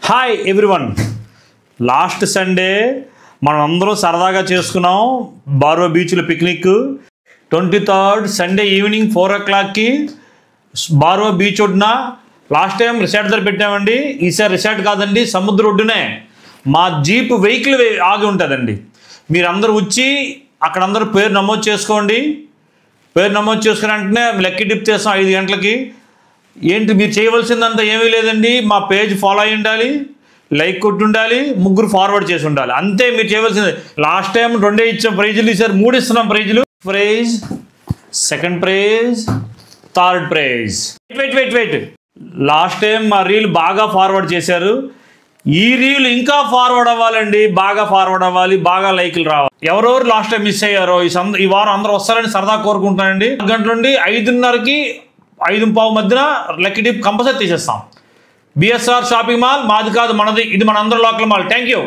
Hi everyone. Last Sunday మనం అందరూ సరదాగా చేసుకున్నాం బార్వా బీచ్లో పిక్నిక్. 23rd సండే ఈవినింగ్ 4 o'clockకి బార్వా బీచ్ ఒడ్డున. లాస్ట్ టైం రిసార్ట్ దగ్గర పెట్టామండి, ఈసారి రిసార్ట్ కాదండి, సముద్ర ఒడ్డునే మా జీప్ వెహికల్ ఆగి ఉంటుందండి. మీరందరూ వచ్చి అక్కడ అందరూ పేరు నమోదు చేసుకోండి. పేరు నమోదు చేసుకుని వెంటనే లక్కీ డిప్ చేస్తాం 5 గంటలకి. ఏంటి మీరు చేయవలసిందంతా ఏమీ లేదండి, మా పేజ్ ఫాలో అయి ఉండాలి, లైక్ కొట్టి ఉండాలి, 3 ఫార్వర్డ్ చేసి ఉండాలి, అంతే మీరు చేయవలసింది. లాస్ట్ టైం 2 ఇచ్చాం ప్రైజులు, ఈసారి 3 ఇస్తున్నాం ప్రైజులు. Prize, second prize, third prize. Wait last time మా రీల్ బాగా ఫార్వర్డ్ చేశారు, ఈ రీల్ ఇంకా ఫార్వర్డ్ అవ్వాలండి, బాగా ఫార్వర్డ్ అవ్వాలి, బాగా లైక్లు రావాలి. ఎవరెవరు లాస్ట్ టైం మిస్ అయ్యారో ఈ వారం అందరూ వస్తారని సరదా కోరుకుంటానండి. 1 గంటల నుండి 5:30కి 5:15 మధ్యన లక్కీ డిప్ కంపల్సరీ తీసేస్తాం. బిఎస్ఆర్ షాపింగ్ మాల్ మాది కాదు, మనది, ఇది మన అందరూ లోకల్ మాల్. Thank you.